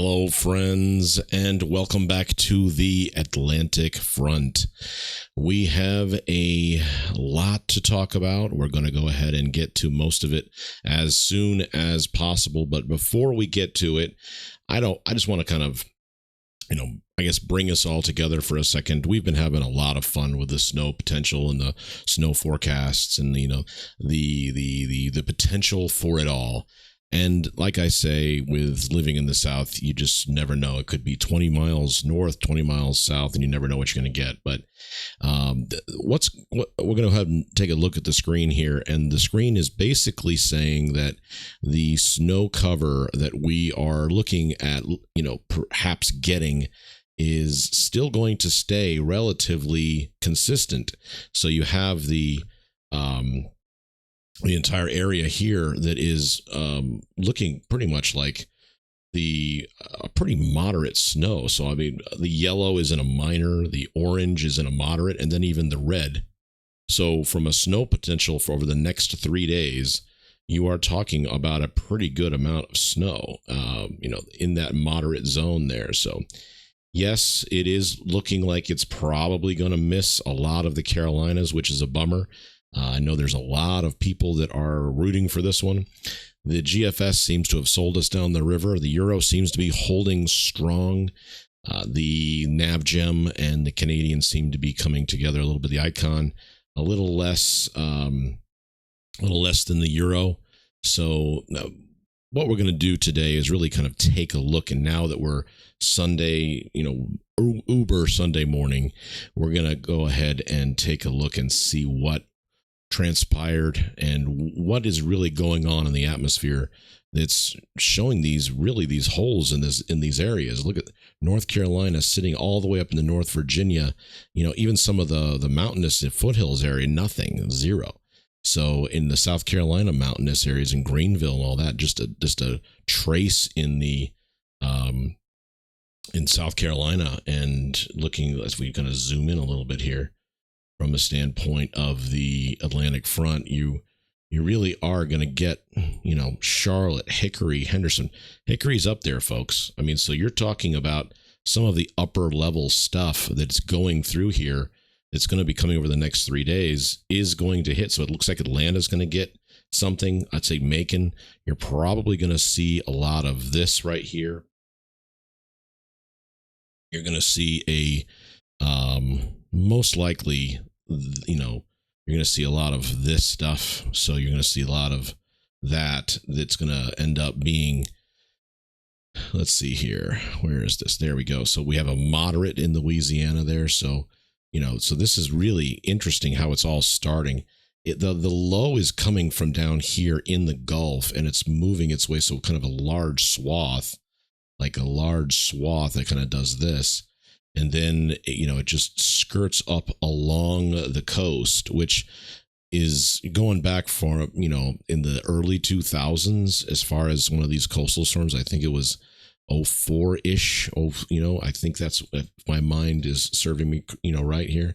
Hello, friends, and welcome back to the Atlantic Front. We have a lot to talk about. We're going to go ahead and get to most of it as soon as possible. But before we get to it, I just want to kind of, I guess bring us all together for a second. We've been having a lot of fun with the snow potential and the snow forecasts and, the potential for it all. And like I say, with living in the South, you just never know. It could be 20 miles north, 20 miles south, and you never know what you're going to get. But we're going to have take a look at the screen here. And the screen is basically saying that the snow cover that we are looking at, perhaps getting is still going to stay relatively consistent. So you have the entire area here that is looking pretty much like the pretty moderate snow. So, I mean, the yellow is in a minor, the orange is in a moderate, and then even the red. So from a snow potential for over the next 3 days, you are talking about a pretty good amount of snow, in that moderate zone there. So, yes, it is looking like it's probably going to miss a lot of the Carolinas, which is a bummer. I know there's a lot of people that are rooting for this one. The GFS seems to have sold us down the river. The euro seems to be holding strong. The NavGem and the Canadian seem to be coming together a little bit. The icon a little less than the euro. So what we're going to do today is really kind of take a look. And now that we're Sunday, Uber Sunday morning, we're going to go ahead and take a look and see what transpired and what is really going on in the atmosphere that's showing these holes in these areas. Look at North Carolina sitting all the way up into North Virginia, even some of the mountainous foothills area, nothing, zero. So in the South Carolina mountainous areas in Greenville and all that, just a trace in the in South Carolina. And looking as we kind of zoom in a little bit here, from a standpoint of the Atlantic Front, you really are going to get, Charlotte, Hickory, Henderson. Hickory's up there, folks. I mean, so you're talking about some of the upper level stuff that's going through here that's going to be coming over the next 3 days is going to hit. So it looks like Atlanta's going to get something. I'd say Macon, you're probably going to see a lot of this right here. You're going to see most likely, you're going to see a lot of this stuff. So you're going to see a lot of that's going to end up being, let's see here. Where is this? There we go. So we have a moderate in Louisiana there. So, so this is really interesting how it's all starting. The low is coming from down here in the Gulf and it's moving its way. So kind of a large swath that kind of does this. And then, it just skirts up along the coast, which is going back for, in the early 2000s, as far as one of these coastal storms. I think it was 04-ish. I think that's if my mind is serving me, right here.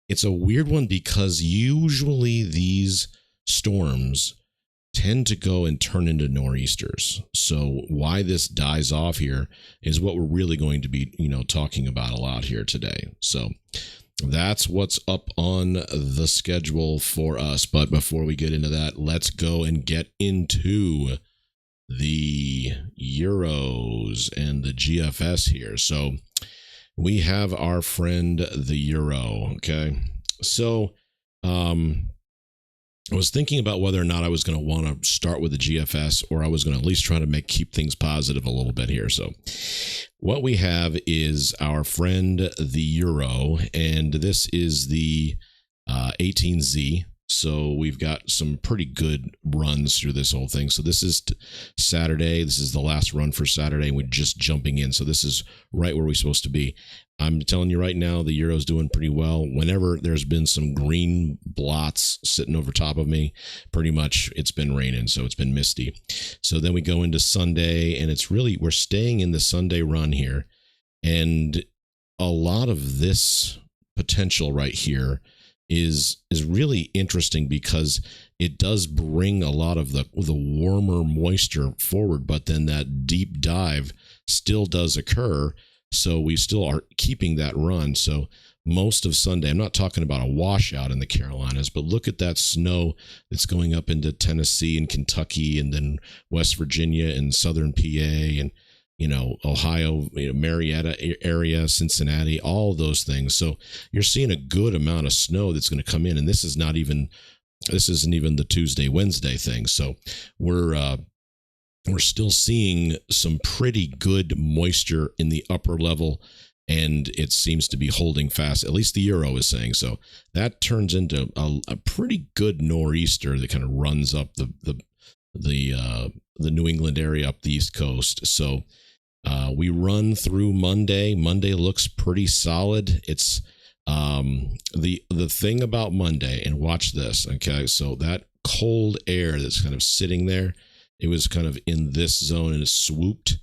It's a weird one because usually these storms tend to go and turn into nor'easters. So why this dies off here is what we're really going to be, talking about a lot here today. So that's what's up on the schedule for us. But before we get into that, let's go and get into the euros and the GFS here. So we have our friend, the euro. Okay. So, I was thinking about whether or not I was going to want to start with the GFS or I was going to at least try to keep things positive a little bit here. So what we have is our friend, the euro, and this is the 18Z. So we've got some pretty good runs through this whole thing. So this is Saturday. This is the last run for Saturday, and we're just jumping in. So this is right where we're supposed to be. I'm telling you right now, the euro's doing pretty well. Whenever there's been some green blots sitting over top of me, pretty much it's been raining, so it's been misty. So then we go into Sunday, and we're staying in the Sunday run here. And a lot of this potential right here is really interesting because it does bring a lot of the warmer moisture forward, but then that deep dive still does occur. So we still are keeping that run. So most of Sunday, I'm not talking about a washout in the Carolinas, but look at that snow that's going up into Tennessee and Kentucky and then West Virginia and southern PA and Ohio, Marietta area, Cincinnati, all those things. So you're seeing a good amount of snow that's going to come in, and this isn't even the Tuesday, Wednesday thing. So we're still seeing some pretty good moisture in the upper level, and it seems to be holding fast. At least the Euro is saying so. That turns into a pretty good nor'easter that kind of runs up the New England area up the East Coast. So we run through Monday. Monday looks pretty solid. It's the thing about Monday, and watch this. Okay, so that cold air that's kind of sitting there, it was kind of in this zone and it swooped.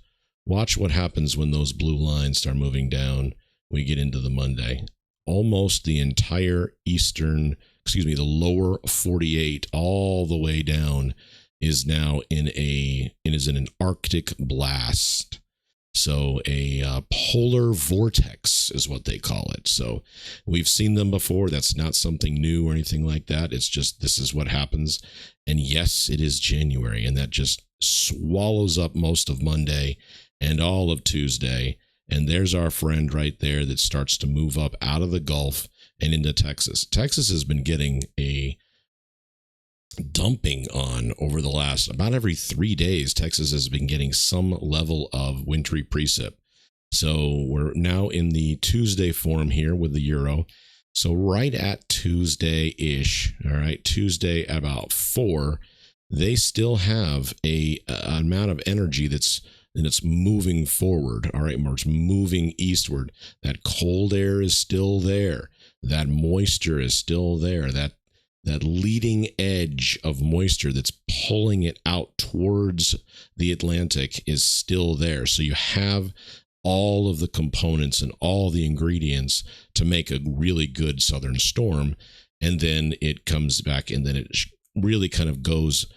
Watch what happens when those blue lines start moving down. We get into the Monday. Almost the entire the lower 48, all the way down, is now in an Arctic blast. So a polar vortex is what they call it. So we've seen them before. That's not something new or anything like that. It's just this is what happens. And yes, it is January, and that just swallows up most of Monday and all of Tuesday. And there's our friend right there that starts to move up out of the Gulf and into Texas. Texas has been getting a dumping on over the last about every 3 days. Texas has been getting some level of wintry precip. So we're now in the Tuesday form here with the Euro. So right at Tuesday-ish, all right, Tuesday at about 4, they still have an amount of energy that's moving forward. All right, it's moving eastward. That cold air is still there. That moisture is still there. That leading edge of moisture that's pulling it out towards the Atlantic is still there. So you have all of the components and all the ingredients to make a really good southern storm. And then it comes back, and then it really kind of goes,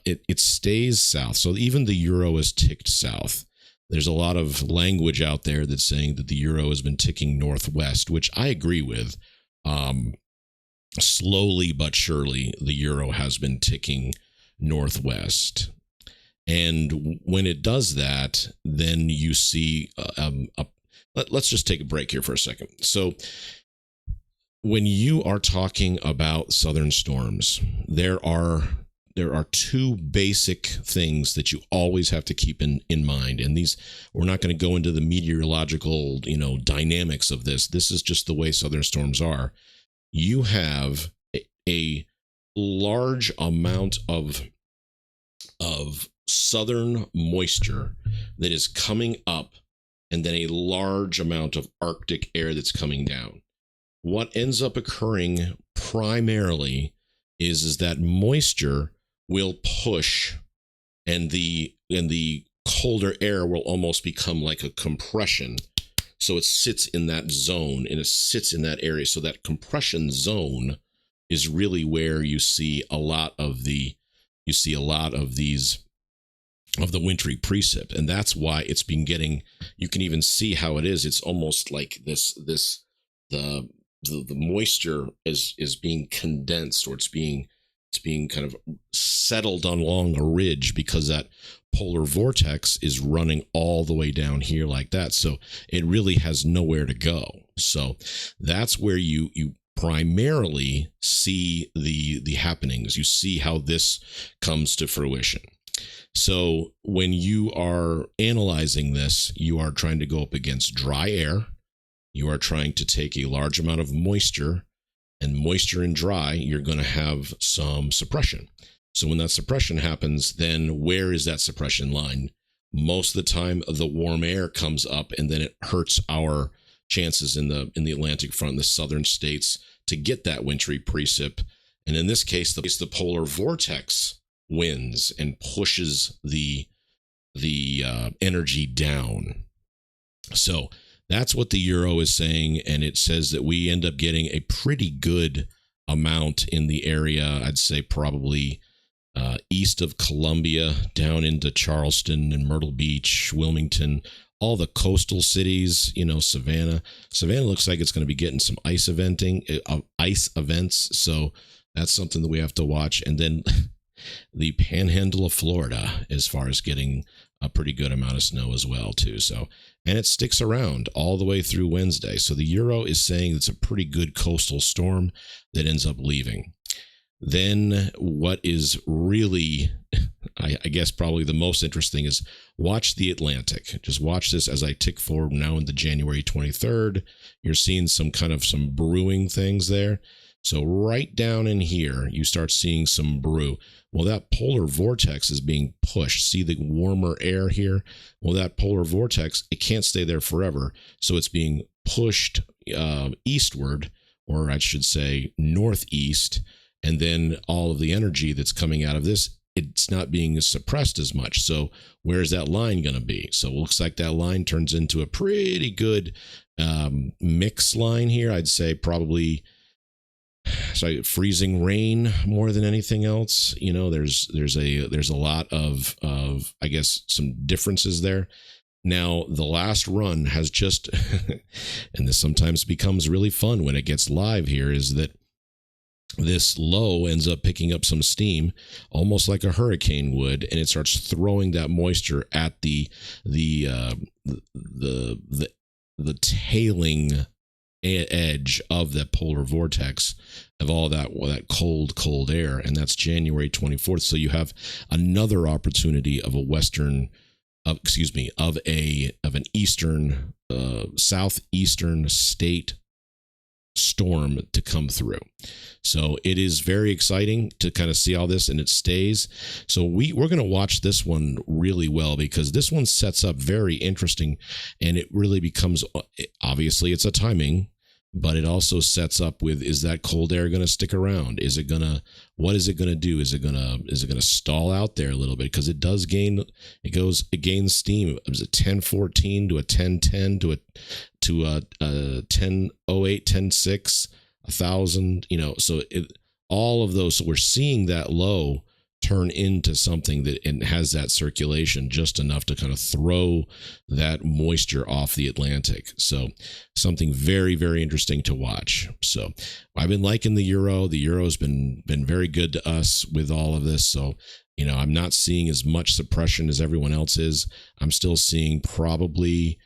it stays south. So even the Euro is ticked south. There's a lot of language out there that's saying that the Euro has been ticking northwest, which I agree with. Slowly but surely, the Euro has been ticking northwest. And when it does that, then you see, let's just take a break here for a second. So when you are talking about southern storms, there are two basic things that you always have to keep in mind. And these, we're not going to go into the meteorological, dynamics of this. This is just the way southern storms are. You have a large amount of southern moisture that is coming up, and then a large amount of Arctic air that's coming down. What ends up occurring primarily is that moisture will push, and the colder air will almost become like a compression. So it sits in that zone, and it sits in that area. So that compression zone is really where you see a lot of the wintry precip. And that's why it's been getting, you can even see how it is. It's almost like the moisture is being condensed, or it's being kind of settled along a ridge, because that polar vortex is running all the way down here like that. So it really has nowhere to go. So that's where you primarily see the happenings. You see how this comes to fruition. So when you are analyzing this, you are trying to go up against dry air. You are trying to take a large amount of moisture, and moisture and dry, you're going to have some suppression. So when that suppression happens, then where is that suppression line? Most of the time, the warm air comes up, and then it hurts our chances in the Atlantic front, the southern states, to get that wintry precip. And in this case, the polar vortex wins and pushes the energy down. So that's what the Euro is saying, and it says that we end up getting a pretty good amount in the area. I'd say probably east of Columbia down into Charleston and Myrtle Beach, Wilmington, all the coastal cities, Savannah. Savannah looks like it's going to be getting some ice events. So that's something that we have to watch. And then the panhandle of Florida, as far as getting a pretty good amount of snow as well, too. So, and it sticks around all the way through Wednesday. So the Euro is saying it's a pretty good coastal storm that ends up leaving. Then what is really, I guess, probably the most interesting is watch the Atlantic. Just watch this as I tick forward now into January 23rd. You're seeing some brewing things there. So right down in here, you start seeing some brew. Well, that polar vortex is being pushed. See the warmer air here? Well, that polar vortex, it can't stay there forever. So it's being pushed eastward, or I should say northeast. And then all of the energy that's coming out of this, it's not being suppressed as much. So where's that line going to be? So it looks like that line turns into a pretty good mix line here. I'd say probably freezing rain more than anything else. There's a lot of I guess some differences there. Now, the last run has just, and this sometimes becomes really fun when it gets live here, is that this low ends up picking up some steam, almost like a hurricane would, and it starts throwing that moisture at the tailing edge of that polar vortex of all that cold air, and that's January 24th. So you have another opportunity of an eastern southeastern state storm to come through. So it is very exciting to kind of see all this, and it stays. So we're going to watch this one really well, because this one sets up very interesting, and it really becomes, obviously it's a timing, but it also sets up with, is that cold air going to stick around? What is it going to do? Is it going to stall out there a little bit? Because it gains steam. It was a 1014 to a 1010 to a 1008, 1006, 1000, so all of those. So we're seeing that low turn into something that and has that circulation just enough to kind of throw that moisture off the Atlantic. So something very, very interesting to watch. So I've been liking the Euro. The Euro's been very good to us with all of this. So, I'm not seeing as much suppression as everyone else is. I'm still seeing probably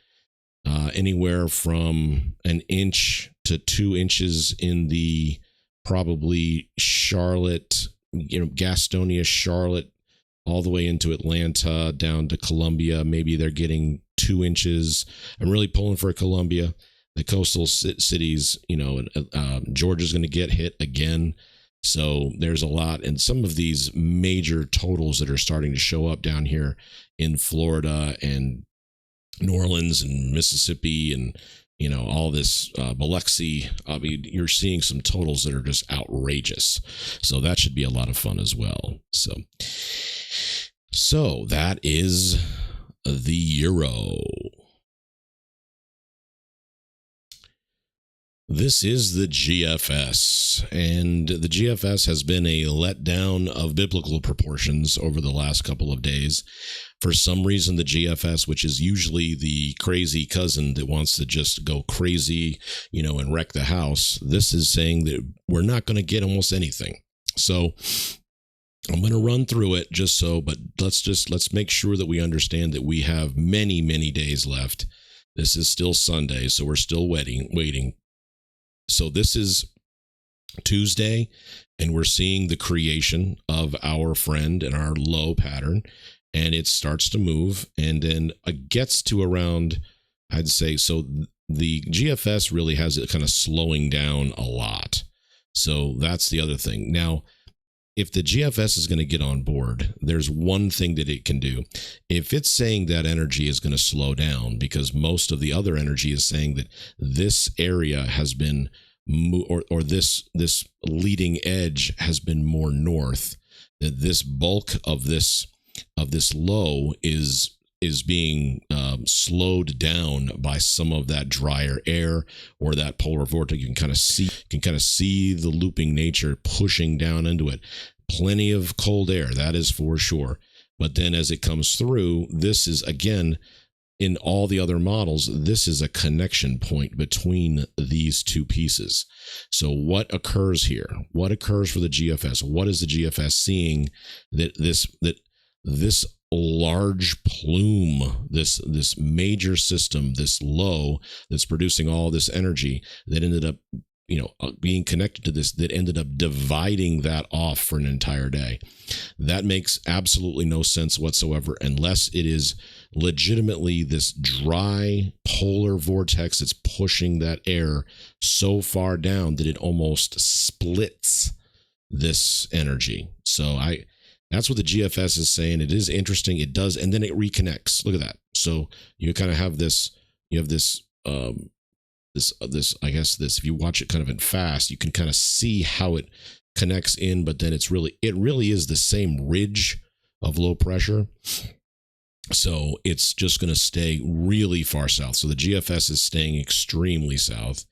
anywhere from an inch to 2 inches in the probably Charlotte, Gastonia, Charlotte, all the way into Atlanta, down to Columbia. Maybe they're getting 2 inches. I'm really pulling for Columbia. The coastal cities, Georgia's going to get hit again. So there's a lot. And some of these major totals that are starting to show up down here in Florida and New Orleans and Mississippi and all this Biloxi. I mean, you're seeing some totals that are just outrageous. So that should be a lot of fun as well. So that is the Euro. This is the GFS, and the GFS has been a letdown of biblical proportions over the last couple of days. For some reason, the GFS, which is usually the crazy cousin that wants to just go crazy, and wreck the house, this is saying that we're not going to get almost anything. So I'm going to run through it but let's make sure that we understand that we have many, many days left. This is still Sunday, so we're still waiting. So this is Tuesday, and we're seeing the creation of our friend and our low pattern, and it starts to move, and then it gets to around, I'd say, so the GFS really has it kind of slowing down a lot. So that's the other thing. Now, if the GFS is going to get on board, there's one thing that it can do. If it's saying that energy is going to slow down, because most of the other energy is saying that this area has been, or this leading edge has been more north, that this bulk of this low is is being slowed down by some of that drier air or that polar vortex. You can kind of see the looping nature pushing down into it. Plenty of cold air, that is for sure. But then as it comes through, this is, again, in all the other models, this is a connection point between these two pieces. So what occurs here? What occurs for the GFS? What is the GFS seeing that this large plume, this major system, this low that's producing all this energy that ended up, being connected to this, that ended up dividing that off for an entire day? That makes absolutely no sense whatsoever, unless it is legitimately this dry polar vortex that's pushing that air so far down that it almost splits this energy. So that's what the GFS is saying. It is interesting. It does, and then it reconnects. Look at that. So you kind of have this. You have this. I guess this. If you watch it kind of in fast, you can kind of see how it connects in. But then it really is the same ridge of low pressure. So it's just going to stay really far south. So the GFS is staying extremely south,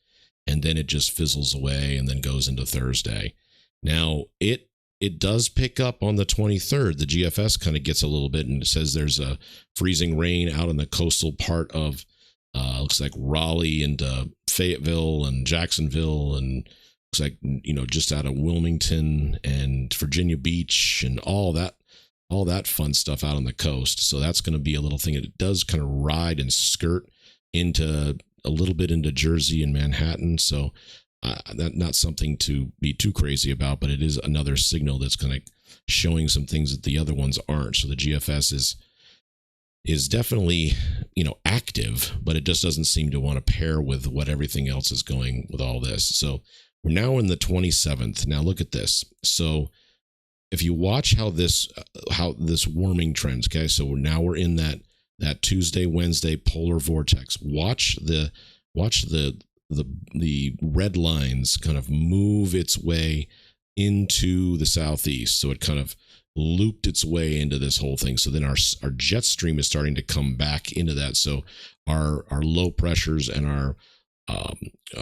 and then it just fizzles away and then goes into Thursday. Now it does pick up on the 23rd. The GFS kind of gets a little bit, and it says there's a freezing rain out in the coastal part of looks like Raleigh and Fayetteville and Jacksonville, and looks like just out of Wilmington and Virginia Beach and all that fun stuff out on the coast. So that's going to be a little thing. It does kind of ride and skirt into a little bit into Jersey and Manhattan. So that not something to be too crazy about, but it is another signal that's kind of showing some things that the other ones aren't. So the GFS is definitely active, but it just doesn't seem to want to pair with what everything else is going with all this. So we're now in the 27th. Now look at this. So if you watch how this warming trends, okay, so now we're in that Tuesday, Wednesday polar vortex. Watch the red lines kind of move its way into the southeast. So it kind of looped its way into this whole thing. So then our jet stream is starting to come back into that. So our low pressures and our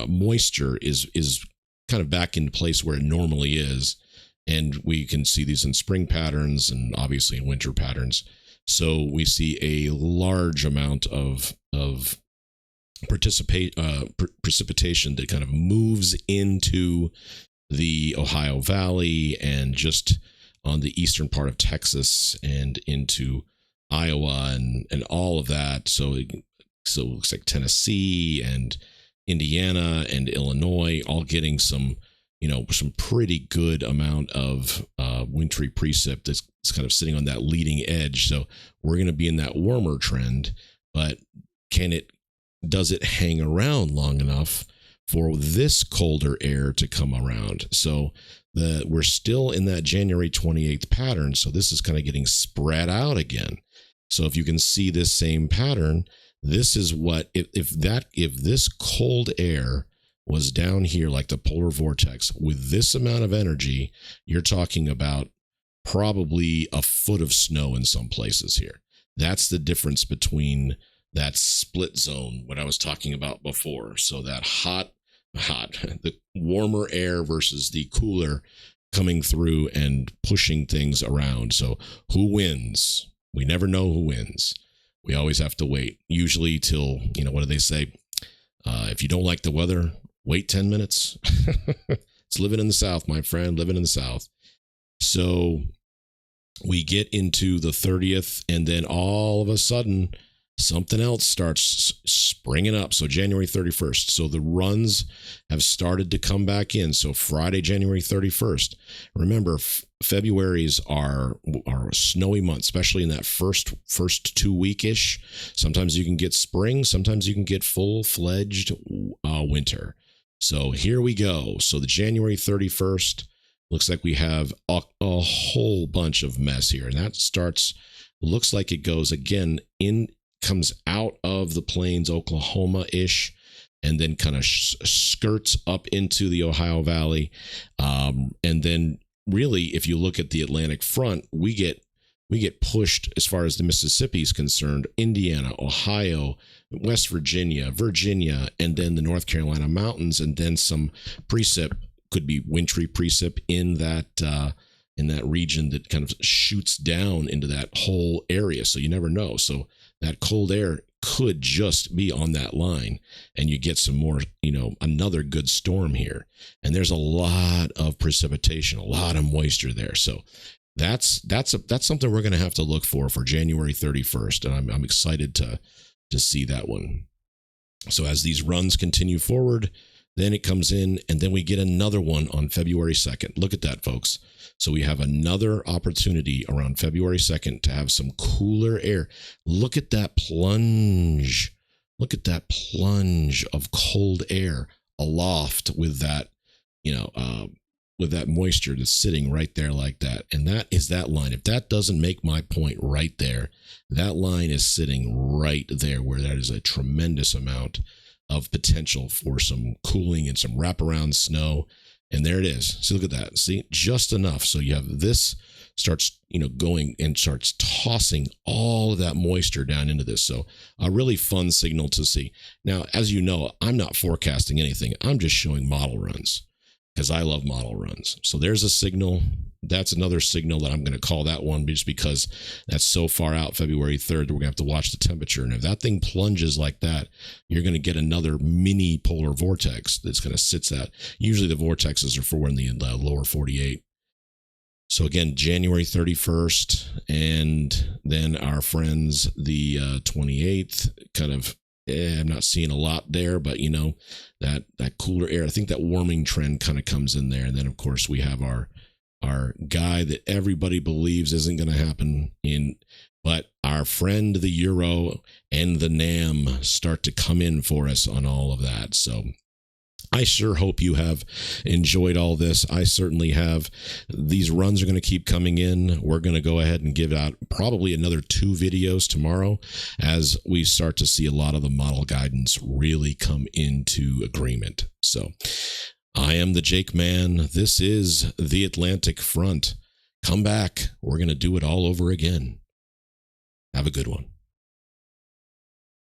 moisture is kind of back in place where it normally is. And we can see these in spring patterns and obviously in winter patterns. So we see a large amount of precipitation that kind of moves into the Ohio Valley and just on the eastern part of Texas and into Iowa and all of that. So it looks like Tennessee and Indiana and Illinois all getting some pretty good amount of wintry precip that's kind of sitting on that leading edge. So we're going to be in that warmer trend, but does it hang around long enough for this colder air to come around? So we're still in that January 28th pattern. So this is kind of getting spread out again. So if you can see this same pattern, this is what, if this cold air was down here like the polar vortex with this amount of energy, you're talking about probably a foot of snow in some places here. That's the difference between that split zone, what I was talking about before. So that hot, the warmer air versus the cooler coming through and pushing things around. So who wins? We never know who wins. We always have to wait, usually till, what do they say? If you don't like the weather, wait 10 minutes. It's living in the South, my friend, living in the South. So we get into the 30th, and then all of a sudden, something else starts springing up. So January 31st. So the runs have started to come back in. So Friday, January 31st. Remember, February's are snowy month, especially in that first 2 week-ish. Sometimes you can get spring. Sometimes you can get full-fledged winter. So here we go. So the January 31st looks like we have a whole bunch of mess here. And that looks like it goes again comes out of the plains, Oklahoma-ish, and then kind of skirts up into the Ohio Valley. And then really, if you look at the Atlantic front, we get we get pushed as far as the Mississippi is concerned, Indiana, Ohio, West Virginia, and then the North Carolina mountains, and then some precip, could be wintry precip in that region that kind of shoots down into that whole area. So you never know. So that cold air could just be on that line, and you get some more, another good storm here. And there's a lot of precipitation, a lot of moisture there. So that's something we're going to have to look for January 31st, and I'm excited to see that one. So as these runs continue forward, then it comes in, and then we get another one on February 2nd. Look at that, folks. So we have another opportunity around February 2nd to have some cooler air. Look at that plunge. Look at that plunge of cold air aloft with that, with that moisture that's sitting right there like that. And that is that line. If that doesn't make my point right there, that line is sitting right there where that is a tremendous amount of potential for some cooling and some wraparound snow. And there it is. See, look at that. See, just enough. So you have this starts, going and starts tossing all of that moisture down into this. So a really fun signal to see. Now, as you know, I'm not forecasting anything. I'm just showing model runs because I love model runs. So there's a signal. That's another signal that I'm going to call that one just because that's so far out, February 3rd, that we're going to have to watch the temperature. And if that thing plunges like that, you're going to get another mini polar vortex that's going to sit that. Usually the vortexes are for in the lower 48. So again, January 31st, and then our friends, the 28th, kind of, I'm not seeing a lot there, but that cooler air, I think that warming trend kind of comes in there. And then of course we have our guy that everybody believes isn't going to happen but our friend, the Euro and the NAM start to come in for us on all of that. So I sure hope you have enjoyed all this. I certainly have. These runs are going to keep coming in. We're going to go ahead and give out probably another 2 videos tomorrow as we start to see a lot of the model guidance really come into agreement. So I am the Jake Man. This is the Atlantic Front. Come back. We're going to do it all over again. Have a good one.